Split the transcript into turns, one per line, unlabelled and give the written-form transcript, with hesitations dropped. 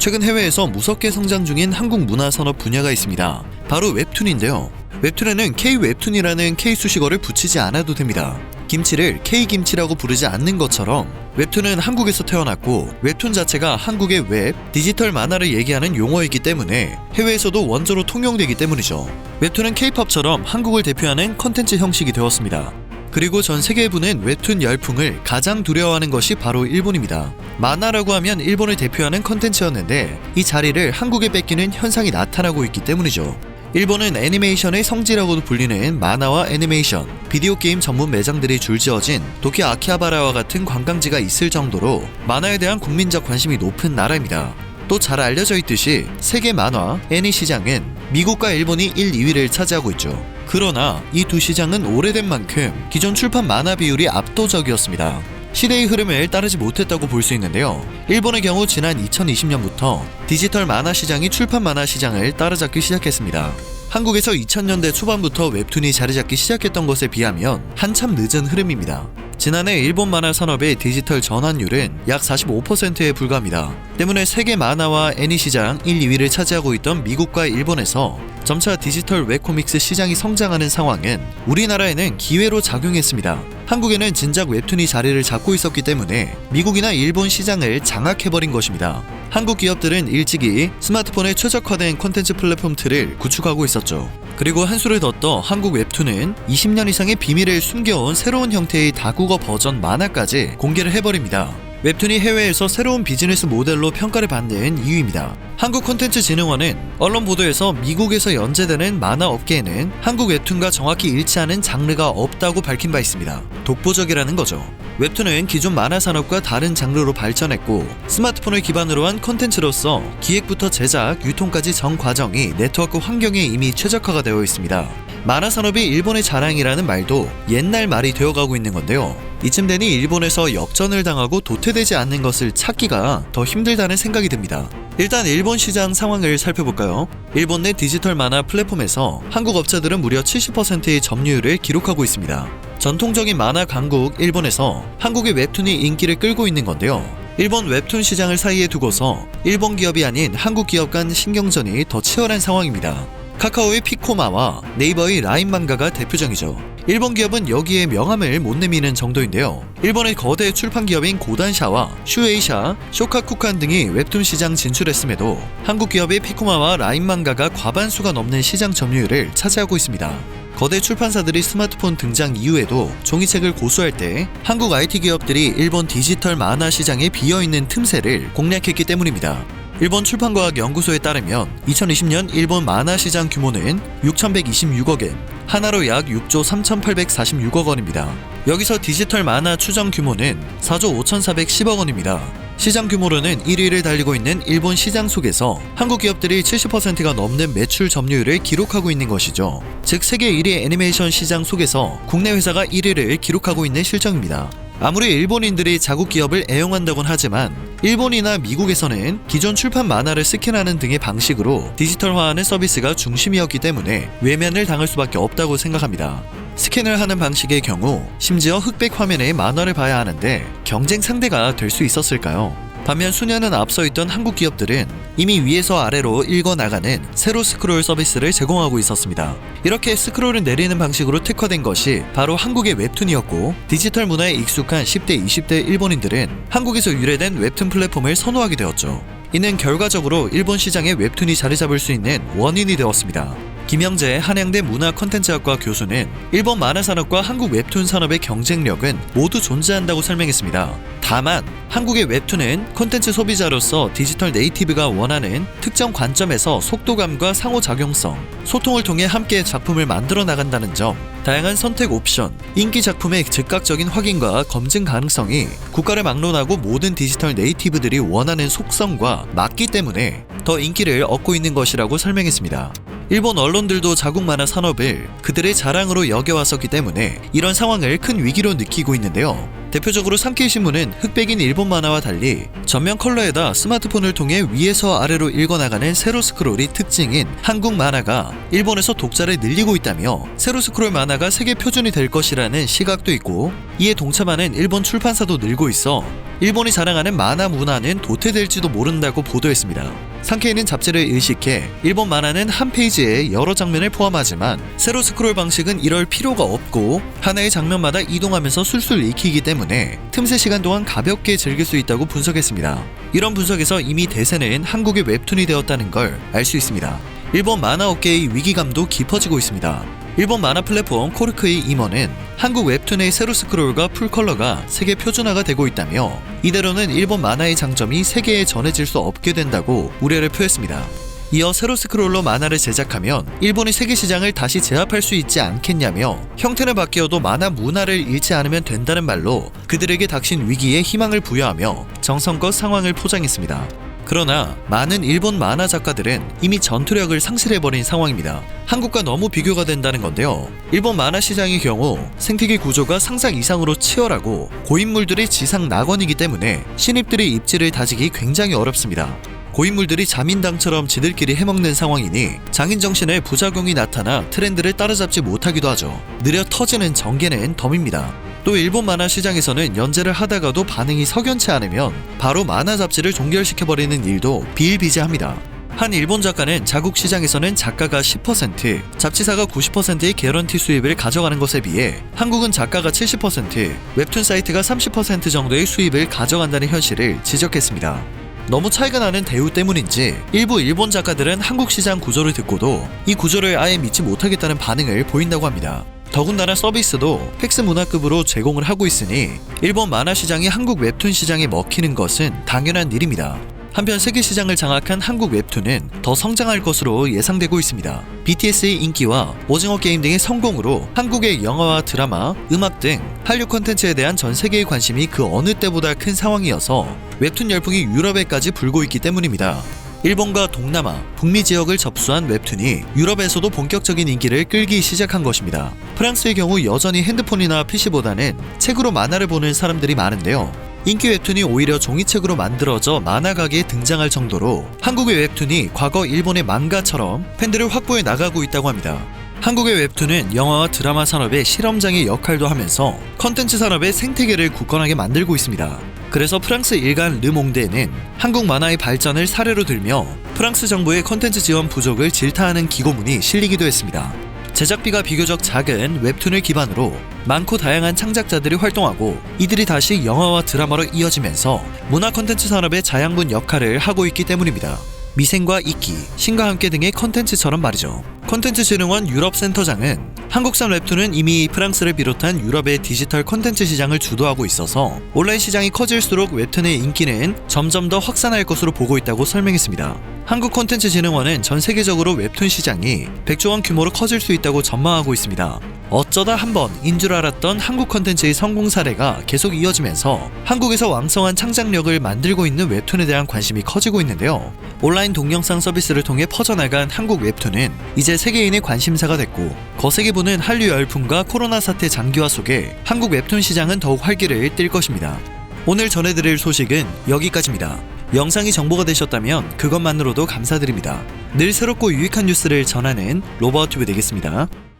최근 해외에서 무섭게 성장 중인 한국 문화산업 분야가 있습니다. 바로 웹툰인데요. 웹툰에는 K-웹툰이라는 K 수식어를 붙이지 않아도 됩니다. 김치를 K-김치라고 부르지 않는 것처럼 웹툰은 한국에서 태어났고 웹툰 자체가 한국의 웹, 디지털 만화를 얘기하는 용어이기 때문에 해외에서도 원조로 통용되기 때문이죠. 웹툰은 K-팝처럼 한국을 대표하는 컨텐츠 형식이 되었습니다. 그리고 전 세계에 부는 웹툰 열풍을 가장 두려워하는 것이 바로 일본입니다. 만화라고 하면 일본을 대표하는 컨텐츠였는데 이 자리를 한국에 뺏기는 현상이 나타나고 있기 때문이죠. 일본은 애니메이션의 성지라고도 불리는 만화와 애니메이션, 비디오 게임 전문 매장들이 줄지어진 도쿄 아키하바라와 같은 관광지가 있을 정도로 만화에 대한 국민적 관심이 높은 나라입니다. 또 잘 알려져 있듯이 세계 만화, 애니 시장은 미국과 일본이 1, 2위를 차지하고 있죠. 그러나 이 두 시장은 오래된 만큼 기존 출판 만화 비율이 압도적이었습니다. 시대의 흐름을 따르지 못했다고 볼 수 있는데요. 일본의 경우 지난 2020년부터 디지털 만화 시장이 출판 만화 시장을 따라잡기 시작했습니다. 한국에서 2000년대 초반부터 웹툰이 자리잡기 시작했던 것에 비하면 한참 늦은 흐름입니다. 지난해 일본 만화 산업의 디지털 전환율은 약 45%에 불과합니다. 때문에 세계 만화와 애니 시장 1, 2위를 차지하고 있던 미국과 일본에서 점차 디지털 웹코믹스 시장이 성장하는 상황은 우리나라에는 기회로 작용했습니다. 한국에는 진작 웹툰이 자리를 잡고 있었기 때문에 미국이나 일본 시장을 장악해버린 것입니다. 한국 기업들은 일찍이 스마트폰에 최적화된 콘텐츠 플랫폼 틀을 구축하고 있었죠. 그리고 한수를 더 떠 한국 웹툰은 20년 이상의 비밀을 숨겨온 새로운 형태의 다국어 버전 만화까지 공개를 해버립니다. 웹툰이 해외에서 새로운 비즈니스 모델로 평가를 받는 이유입니다. 한국콘텐츠진흥원은 언론 보도에서 미국에서 연재되는 만화 업계에는 한국 웹툰과 정확히 일치하는 장르가 없다고 밝힌 바 있습니다. 독보적이라는 거죠. 웹툰은 기존 만화 산업과 다른 장르로 발전했고 스마트폰을 기반으로 한 콘텐츠로서 기획부터 제작, 유통까지 전 과정이 네트워크 환경에 이미 최적화가 되어 있습니다. 만화 산업이 일본의 자랑이라는 말도 옛날 말이 되어가고 있는 건데요. 이쯤 되니 일본에서 역전을 당하고 도태되지 않는 것을 찾기가 더 힘들다는 생각이 듭니다. 일단 일본 시장 상황을 살펴볼까요? 일본 내 디지털 만화 플랫폼에서 한국 업체들은 무려 70%의 점유율을 기록하고 있습니다. 전통적인 만화 강국 일본에서 한국의 웹툰이 인기를 끌고 있는 건데요. 일본 웹툰 시장을 사이에 두고서 일본 기업이 아닌 한국 기업 간 신경전이 더 치열한 상황입니다. 카카오의 피코마와 네이버의 라인만가가 대표적이죠. 일본 기업은 여기에 명함을 못 내미는 정도인데요. 일본의 거대 출판 기업인 고단샤와 슈에이샤, 쇼카쿠칸 등이 웹툰 시장 진출했음에도 한국 기업의 피코마와 라인만가가 과반수가 넘는 시장 점유율을 차지하고 있습니다. 거대 출판사들이 스마트폰 등장 이후에도 종이책을 고수할 때 한국 IT 기업들이 일본 디지털 만화 시장에 비어있는 틈새를 공략했기 때문입니다. 일본 출판과학연구소에 따르면 2020년 일본 만화 시장 규모는 6,126억엔, 하나로 약 6조 3,846억 원입니다. 여기서 디지털 만화 추정 규모는 4조 5,410억 원입니다. 시장 규모로는 1위를 달리고 있는 일본 시장 속에서 한국 기업들이 70%가 넘는 매출 점유율을 기록하고 있는 것이죠. 즉 세계 1위 애니메이션 시장 속에서 국내 회사가 1위를 기록하고 있는 실정입니다. 아무리 일본인들이 자국 기업을 애용한다곤 하지만 일본이나 미국에서는 기존 출판 만화를 스캔하는 등의 방식으로 디지털화하는 서비스가 중심이었기 때문에 외면을 당할 수밖에 없다고 생각합니다. 스캔을 하는 방식의 경우 심지어 흑백 화면의 만화를 봐야 하는데 경쟁 상대가 될 수 있었을까요? 반면 수년은 앞서 있던 한국 기업들은 이미 위에서 아래로 읽어나가는 세로 스크롤 서비스를 제공하고 있었습니다. 이렇게 스크롤을 내리는 방식으로 특화된 것이 바로 한국의 웹툰이었고 디지털 문화에 익숙한 10대, 20대 일본인들은 한국에서 유래된 웹툰 플랫폼을 선호하게 되었죠. 이는 결과적으로 일본 시장에 웹툰이 자리 잡을 수 있는 원인이 되었습니다. 김영재 한양대 문화컨텐츠학과 교수는 일본 만화 산업과 한국 웹툰 산업의 경쟁력은 모두 존재한다고 설명했습니다. 다만 한국의 웹툰은 콘텐츠 소비자로서 디지털 네이티브가 원하는 특정 관점에서 속도감과 상호작용성, 소통을 통해 함께 작품을 만들어 나간다는 점, 다양한 선택 옵션, 인기 작품의 즉각적인 확인과 검증 가능성이 국가를 막론하고 모든 디지털 네이티브들이 원하는 속성과 맞기 때문에 더 인기를 얻고 있는 것이라고 설명했습니다. 일본 언론들도 자국 만화 산업을 그들의 자랑으로 여겨왔었기 때문에 이런 상황을 큰 위기로 느끼고 있는데요. 대표적으로 산케이신문은 흑백인 일본 만화와 달리 전면 컬러에다 스마트폰을 통해 위에서 아래로 읽어나가는 세로 스크롤이 특징인 한국 만화가 일본에서 독자를 늘리고 있다며 세로 스크롤 만화가 세계 표준이 될 것이라는 시각도 있고, 이에 동참하는 일본 출판사도 늘고 있어 일본이 자랑하는 만화 문화는 도태될지도 모른다고 보도했습니다. 상케이는 잡지를 일식해 일본 만화는 한 페이지에 여러 장면을 포함하지만 세로 스크롤 방식은 이럴 필요가 없고 하나의 장면마다 이동하면서 술술 읽히기 때문에 틈새 시간 동안 가볍게 즐길 수 있다고 분석했습니다. 이런 분석에서 이미 대세는 한국의 웹툰이 되었다는 걸 알 수 있습니다. 일본 만화 업계의 위기감도 깊어지고 있습니다. 일본 만화 플랫폼 코르크의 임원은 한국 웹툰의 세로 스크롤과 풀컬러가 세계 표준화가 되고 있다며 이대로는 일본 만화의 장점이 세계에 전해질 수 없게 된다고 우려를 표했습니다. 이어 세로 스크롤로 만화를 제작하면 일본의 세계 시장을 다시 제압할 수 있지 않겠냐며 형태는 바뀌어도 만화 문화를 잃지 않으면 된다는 말로 그들에게 닥친 위기에 희망을 부여하며 정성껏 상황을 포장했습니다. 그러나 많은 일본 만화 작가들은 이미 전투력을 상실해버린 상황입니다. 한국과 너무 비교가 된다는 건데요. 일본 만화 시장의 경우 생태계 구조가 상상 이상으로 치열하고 고인물들이 지상 낙원이기 때문에 신입들의 입지를 다지기 굉장히 어렵습니다. 고인물들이 자민당처럼 지들끼리 해먹는 상황이니 장인 정신의 부작용이 나타나 트렌드를 따라잡지 못하기도 하죠. 느려 터지는 전개는 덤입니다. 또 일본 만화 시장에서는 연재를 하다가도 반응이 석연치 않으면 바로 만화 잡지를 종결시켜버리는 일도 비일비재합니다. 한 일본 작가는 자국 시장에서는 작가가 10%, 잡지사가 90%의 개런티 수입을 가져가는 것에 비해 한국은 작가가 70%, 웹툰 사이트가 30% 정도의 수입을 가져간다는 현실을 지적했습니다. 너무 차이가 나는 대우 때문인지 일부 일본 작가들은 한국 시장 구조를 듣고도 이 구조를 아예 믿지 못하겠다는 반응을 보인다고 합니다. 더군다나 서비스도 팩스 문화급으로 제공을 하고 있으니 일본 만화 시장이 한국 웹툰 시장에 먹히는 것은 당연한 일입니다. 한편 세계 시장을 장악한 한국 웹툰은 더 성장할 것으로 예상되고 있습니다. BTS의 인기와 오징어 게임 등의 성공으로 한국의 영화와 드라마, 음악 등 한류 콘텐츠에 대한 전 세계의 관심이 그 어느 때보다 큰 상황이어서 웹툰 열풍이 유럽에까지 불고 있기 때문입니다. 일본과 동남아, 북미 지역을 접수한 웹툰이 유럽에서도 본격적인 인기를 끌기 시작한 것입니다. 프랑스의 경우 여전히 핸드폰이나 PC보다는 책으로 만화를 보는 사람들이 많은데요. 인기 웹툰이 오히려 종이책으로 만들어져 만화 가게에 등장할 정도로 한국의 웹툰이 과거 일본의 망가처럼 팬들을 확보해 나가고 있다고 합니다. 한국의 웹툰은 영화와 드라마 산업의 실험장의 역할도 하면서 컨텐츠 산업의 생태계를 굳건하게 만들고 있습니다. 그래서 프랑스 일간 르몽드에는 한국 만화의 발전을 사례로 들며 프랑스 정부의 컨텐츠 지원 부족을 질타하는 기고문이 실리기도 했습니다. 제작비가 비교적 작은 웹툰을 기반으로 많고 다양한 창작자들이 활동하고 이들이 다시 영화와 드라마로 이어지면서 문화 콘텐츠 산업의 자양분 역할을 하고 있기 때문입니다. 미생과 이끼, 신과 함께 등의 컨텐츠처럼 말이죠. 콘텐츠진흥원 유럽센터장은 한국산 웹툰은 이미 프랑스를 비롯한 유럽의 디지털 콘텐츠 시장을 주도하고 있어서 온라인 시장이 커질수록 웹툰의 인기는 점점 더 확산할 것으로 보고 있다고 설명했습니다. 한국콘텐츠진흥원은 전 세계적으로 웹툰 시장이 100조 원 규모로 커질 수 있다고 전망하고 있습니다. 어쩌다 한 번인 줄 알았던 한국 콘텐츠의 성공 사례가 계속 이어지면서 한국에서 왕성한 창작력을 만들고 있는 웹툰에 대한 관심이 커지고 있는데요. 온라인 동영상 서비스를 통해 퍼져나간 한국 웹툰은 이제 세계인의 관심사가 됐고 거세게 부는 한류 열풍과 코로나 사태 장기화 속에 한국 웹툰 시장은 더욱 활기를 띨 것입니다. 오늘 전해드릴 소식은 여기까지입니다. 영상이 정보가 되셨다면 그것만으로도 감사드립니다. 늘 새롭고 유익한 뉴스를 전하는 로버튜브 되겠습니다.